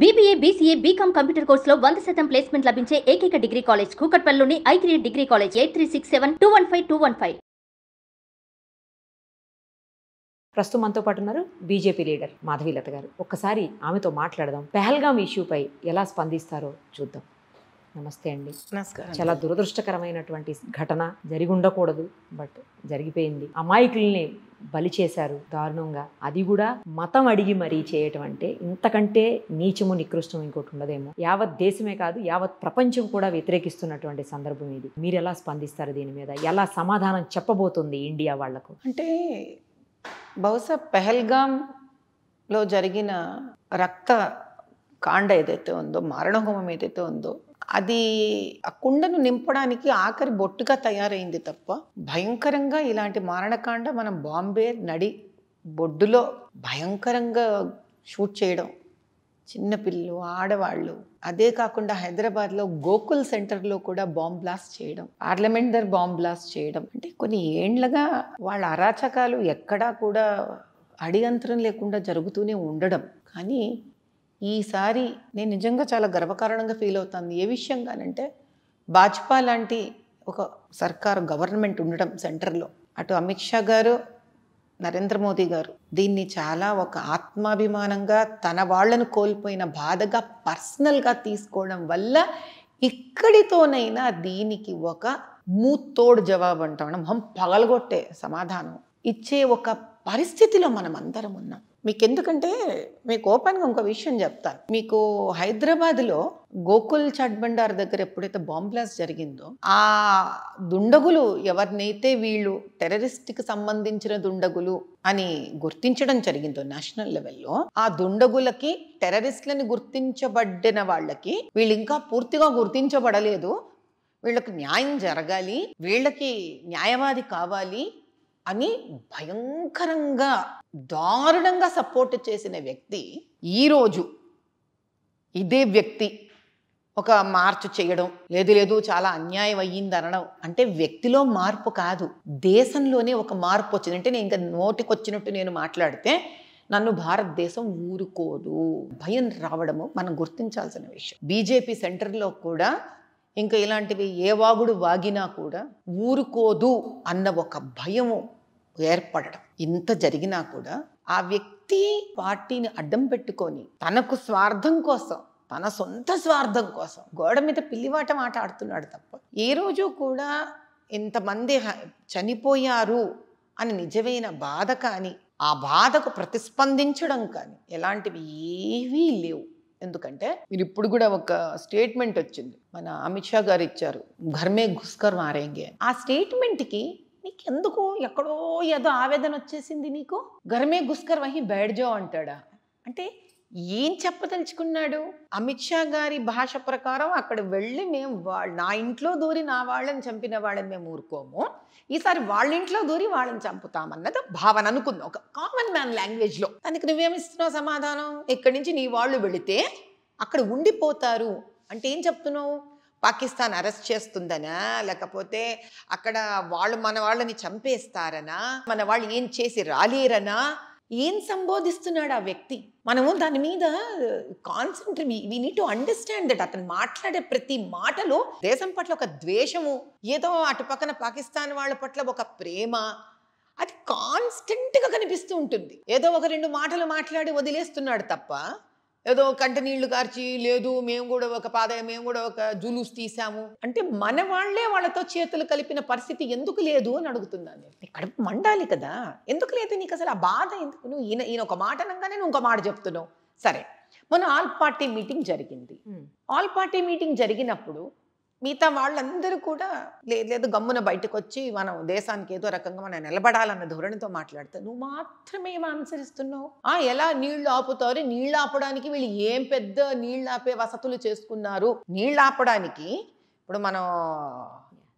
BBA, BCA, BCom computer కోర్సులో 100% placement లభించే ఏకైక డిగ్రీ కాలేజ్ కూకట్పల్లిలోని i3 డిగ్రీ కాలేజ్ 8367215215. ప్రస్తుతం మనతో పాటు ఉన్నారు బీజేపీ లీడర్ మాధవీలత గారు. ఒక్కసారి ఆమెతో మాట్లాడదాం. పెహల్గాం ఇష్యూపై ఎలా స్పందిస్తారో చూద్దాం. నమస్తే అండి. నమస్కారం. చాలా దురదృష్టకరమైనటువంటి ఘటన, జరిగి ఉండకూడదు, బట్ జరిగిపోయింది. అమాయకుల్ని బలి చేశారు దారుణంగా. అది కూడా మతం అడిగి మరీ చేయటం అంటే ఇంతకంటే నీచము నికృష్టం ఇంకోటి ఉండదేమో. యావత్ దేశమే కాదు, యావత్ ప్రపంచం కూడా వ్యతిరేకిస్తున్నటువంటి సందర్భం ఇది. మీరు ఎలా స్పందిస్తారు దీని మీద? ఎలా సమాధానం చెప్పబోతుంది ఇండియా వాళ్లకు? అంటే బహుశా పెహల్గాంలో జరిగిన రక్త కాండ ఏదైతే ఉందో, మారణహోమం ఏదైతే ఉందో, అది ఆ కుండను నింపడానికి ఆఖరి బొట్టుగా తయారైంది తప్ప భయంకరంగా ఇలాంటి మారణకాండ మనం బాంబే నడి బొడ్డులో భయంకరంగా షూట్ చేయడం, చిన్నపిల్లలు, ఆడవాళ్ళు, అదే కాకుండా హైదరాబాద్లో గోకుల్ సెంటర్లో కూడా బాంబ్ బ్లాస్ట్ చేయడం, పార్లమెంట్ దగ్గర బాంబ్ బ్లాస్ట్ చేయడం, అంటే కొన్ని ఏండ్లుగా వాళ్ళ అరాచకాలు ఎక్కడా కూడా అడిగంతరం లేకుండా జరుగుతూనే ఉండడం. కానీ ఈసారి నేను నిజంగా చాలా గర్వకారణంగా ఫీల్ అవుతాను. ఏ విషయంగానంటే భాజపా లాంటి ఒక సర్కారు గవర్నమెంట్ ఉండడం సెంటర్లో, అటు అమిత్ షా గారు, నరేంద్ర మోదీ గారు దీన్ని చాలా ఒక ఆత్మాభిమానంగా, తన వాళ్లను కోల్పోయిన బాధగా పర్సనల్గా తీసుకోవడం వల్ల ఇక్కడితోనైనా దీనికి ఒక మూతోడు జవాబు అంటాం, మొహం పగలగొట్టే సమాధానం ఇచ్చే ఒక పరిస్థితిలో మనం అందరం ఉన్నాం. మీకు ఎందుకంటే మీకు ఓపెన్గా ఇంకో విషయం చెప్తాను. మీకు హైదరాబాద్లో గోకుల్ చట్బండార్ దగ్గర ఎప్పుడైతే బాంబ్ బ్లాస్ట్ జరిగిందో, ఆ దుండగులు ఎవరినైతే వీళ్ళు టెర్రరిస్ట్కి సంబంధించిన దుండగులు అని గుర్తించడం జరిగిందో నేషనల్ లెవెల్లో, ఆ దుండగులకి, టెర్రరిస్ట్లని గుర్తించబడిన వాళ్ళకి వీళ్ళు ఇంకా పూర్తిగా గుర్తించబడలేదు, వీళ్ళకి న్యాయం జరగాలి, వీళ్ళకి న్యాయవాది కావాలి అని భయంకరంగా దారుణంగా సపోర్ట్ చేసిన వ్యక్తి ఈరోజు ఇదే వ్యక్తి ఒక మార్పు చేయడం, లేదు చాలా అన్యాయం అయ్యింది అనడం, అంటే వ్యక్తిలో మార్పు కాదు, దేశంలోనే ఒక మార్పు వచ్చింది. అంటే నేను ఇంకా నోటికొచ్చినట్టు నేను మాట్లాడితే నన్ను భారతదేశం ఊరుకోదు, భయం రావడము మనం గుర్తించాల్సిన విషయం. బీజేపీ సెంటర్లో కూడా ఇంకా ఇలాంటివి ఏ వాగుడు వాగినా కూడా ఊరుకోదు అన్న ఒక భయము ఏర్పడడం. ఇంత జరిగినా కూడా ఆ వ్యక్తి పార్టీని అడ్డం పెట్టుకొని తనకు స్వార్థం కోసం, తన సొంత స్వార్థం కోసం గోడ మీద పిల్లివాట మాట ఆడుతున్నాడు తప్ప ఏ రోజు కూడా ఇంతమంది చనిపోయారు అని నిజమైన బాధ కానీ, ఆ బాధకు ప్రతిస్పందించడం కానీ ఎలాంటివి ఏవీ లేవు. ఎందుకంటే మీరు ఇప్పుడు కూడా ఒక స్టేట్మెంట్ వచ్చింది, మన అమిత్ షా గారు ఇచ్చారు, ఘర్మే ఘుస్కర్ మారేంగే. ఆ స్టేట్మెంట్కి నీకు ఎందుకు ఎక్కడో ఏదో ఆవేదన వచ్చేసింది, నీకు ఘర్మే ఘుస్కర్ వహి బైఠ్ అంటాడా? అంటే ఏం చెప్పదలుచుకున్నాడు? అమిత్ షా గారి భాష ప్రకారం అక్కడ వెళ్ళి మేము నా ఇంట్లో దూరి నా వాళ్ళని చంపిన వాళ్ళని మేము ఊరుకోము, ఈసారి వాళ్ళ ఇంట్లో దూరి వాళ్ళని చంపుతామన్నది భావన అనుకుందాం, ఒక కామన్ మ్యాన్ లాంగ్వేజ్లో. దానికి నువ్వేమిస్తున్నావు సమాధానం? ఇక్కడి నుంచి నీ వాళ్ళు వెళితే అక్కడ ఉండిపోతారు అంటే ఏం చెప్తున్నావు? పాకిస్తాన్ అరెస్ట్ చేస్తుందనా, లేకపోతే అక్కడ వాళ్ళు మన వాళ్ళని చంపేస్తారనా, మన వాళ్ళు ఏం చేసి రాలేరనా? ఏం సంబోధిస్తున్నాడు ఆ వ్యక్తి? మనము దాని మీద concentrate, we need to understand that అతను మాట్లాడే ప్రతి మాటలో దేశం పట్ల ఒక ద్వేషము, ఏదో అటు పక్కన పాకిస్తాన్ వాళ్ళ పట్ల ఒక ప్రేమ, అది కాన్స్టెంట్గా కనిపిస్తూ ఉంటుంది. ఏదో ఒక రెండు మాటలు మాట్లాడి వదిలేస్తున్నాడు తప్ప ఏదో కంట నీళ్లు కార్చి, లేదు మేము కూడా ఒక జులూస్ తీసాము అంటే మన వాళ్లే వాళ్ళతో చేతులు కలిపిన పరిస్థితి ఎందుకు లేదు అని అడుగుతున్నాను నేను. కడుపు మండాలి కదా, ఎందుకు లేదు నీకు అసలు ఆ బాధ ఎందుకు? నువ్వు ఈయన ఒక మాట అనగానే నువ్వు ఇంకో మాట చెప్తున్నావు. సరే, మొన్న ఆల్ పార్టీ మీటింగ్ జరిగింది. ఆల్ పార్టీ మీటింగ్ జరిగినప్పుడు మిగతా వాళ్ళందరూ కూడా లేదు గమ్మున బయటకు వచ్చి మనం దేశానికి ఏదో రకంగా మనం నిలబడాలన్న ధోరణితో మాట్లాడితే నువ్వు మాత్రమే అనుసరిస్తున్నావు. ఎలా నీళ్లు ఆపుతారు? నీళ్లు ఆపడానికి వీళ్ళు ఏం పెద్ద నీళ్లు ఆపే వసతులు చేసుకున్నారు? నీళ్లు ఆపడానికి ఇప్పుడు మనం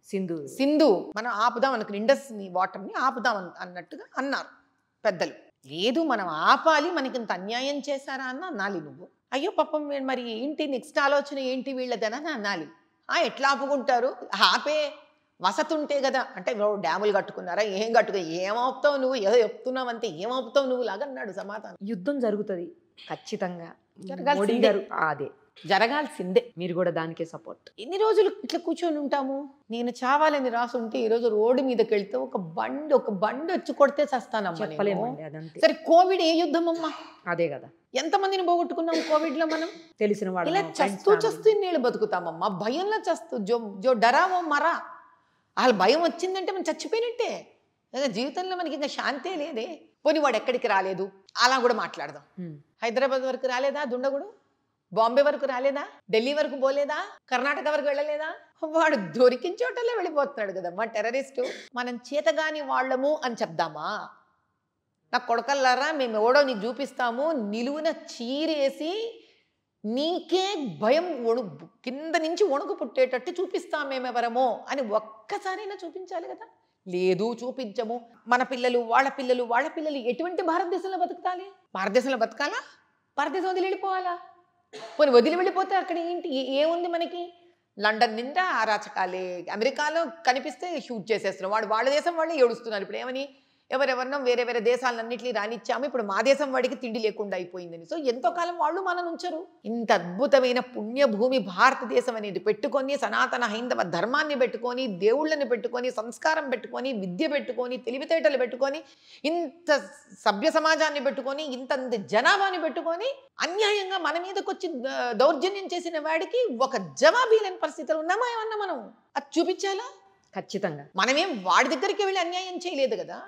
సింధు మనం ఆపుదాం అనుకుని, ఇండస్ వాటర్ని ఆపుదాం అన్నట్టుగా అన్నారు పెద్దలు. లేదు మనం ఆపాలి, మనకి ఇంత అన్యాయం చేశారా అన్న అనాలి నువ్వు. అయ్యో పాపం మరి ఏంటి నెక్స్ట్ ఆలోచన ఏంటి వీళ్ళదని అనాలి. ఎట్లా ఆపుకుంటారు? ఆపే వసతి ఉంటే కదా. అంటే డ్యాములు కట్టుకున్నారా? ఏం ఆపుతావు నువ్వు? ఏదో చెప్తున్నావు అంతే, ఏం ఆపుతావు నువ్వు లాగా అన్నాడు సమాధానం. యుద్ధం జరుగుతుంది, ఖచ్చితంగా జరగాల్సిందే. మోడీ గారు అదే, జరగాల్సిందే. మీరు కూడా దానికే సపోర్ట్. ఎన్ని రోజులు ఇట్లా కూర్చొని ఉంటాము? నేను చావాలని రాసుంటే ఈరోజు రోడ్డు మీదకి వెళ్తే ఒక బండి వచ్చి కొడితే చస్తానమ్మా నేను. చెప్పలేమండి అదంతే. సరే కోవిడ్ ఏ యుద్ధం అమ్మా? అదే కదా, ఎంతమందిని పోగొట్టుకున్నాం కోవిడ్ లో మనం. తెలిసిన ఇలా వాళ్ళు చస్తూ నీళ్ళు బతుకుతామమ్మా, భయంలో చస్తూ జో డరావో మరా. వాళ్ళ భయం వచ్చిందంటే మనం చచ్చిపోయినట్టే. జీవితంలో మనకి ఇంకా శాంతే లేదే. పోనీ వాడు ఎక్కడికి రాలేదు అలా కూడా మాట్లాడదాం. హైదరాబాద్ వరకు రాలేదా దుండగుడు? బాంబే వరకు రాలేదా? ఢిల్లీ వరకు పోలేదా? కర్ణాటక వరకు వెళ్ళలేదా? వాడు దొరికిన చోటల్లో వెళ్ళిపోతున్నాడు కదా మా టెర్రరిస్టు. మనం చేతగాని వాళ్ళము అని చెప్దామా? నా కొడకల్లారా, మేము ఎవడో నీకు చూపిస్తాము, నిలువున చీరేసి నీకే భయం కింద నుంచి వణుకు పుట్టేటట్టు చూపిస్తాం మేమెవరమో అని ఒక్కసారైనా చూపించాలి కదా. లేదు, చూపించము. మన పిల్లలు వాళ్ళ పిల్లలు ఎటువంటి భారతదేశంలో బతుకుతాలి? భారతదేశంలో బతకాలా? భారతదేశం వదిలి వెళ్ళిపోవాలా? పోనీ వదిలి వెళ్ళిపోతే అక్కడ ఏంటి ఏముంది మనకి? లండన్ నిండా అరాచకాలే. అమెరికాలో కనిపిస్తే షూట్ చేసేస్తున్నారు. వాళ్ళ దేశం వాళ్ళే ఏడుస్తున్నారు ఇప్పుడు. ఏమని? ఎవరెవరినో వేరే దేశాలన్నింటినీ రానిచ్చాము, ఇప్పుడు మా దేశం వాడికి తిండి లేకుండా అయిపోయిందని. సో ఎంతో కాలం వాళ్ళు మనం ఉంచరు. ఇంత అద్భుతమైన పుణ్యభూమి భారతదేశం అనేది పెట్టుకొని, సనాతన హైందవ ధర్మాన్ని పెట్టుకొని, దేవుళ్ళని పెట్టుకొని, సంస్కారం పెట్టుకొని, విద్య పెట్టుకొని, తెలివితేటలు పెట్టుకొని, ఇంత సభ్య సమాజాన్ని పెట్టుకొని, ఇంత జనాభాని పెట్టుకొని, అన్యాయంగా మన మీదకి వచ్చి దౌర్జన్యం చేసిన వాడికి ఒక జవాబీ లేని పరిస్థితులు ఉన్నామా ఏమన్నా? మనం అది చూపించాలా? ఖచ్చితంగా. మనమేం వాడి దగ్గరికి వెళ్ళి అన్యాయం చేయలేదు కదా.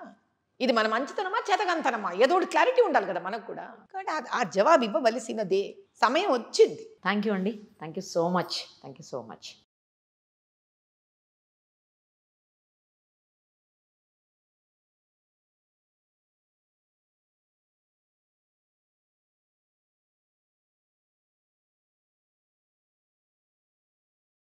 ఇది మన మంచితనమా చేతగంతనమా ఏదో ఒకటి క్లారిటీ ఉండాలి కదా మనకు కూడా. కాబట్టి ఆ జవాబు ఇవ్వవలసినదే, సమయం వచ్చింది. థ్యాంక్ యూ అండి, థ్యాంక్ యూ సో మచ్.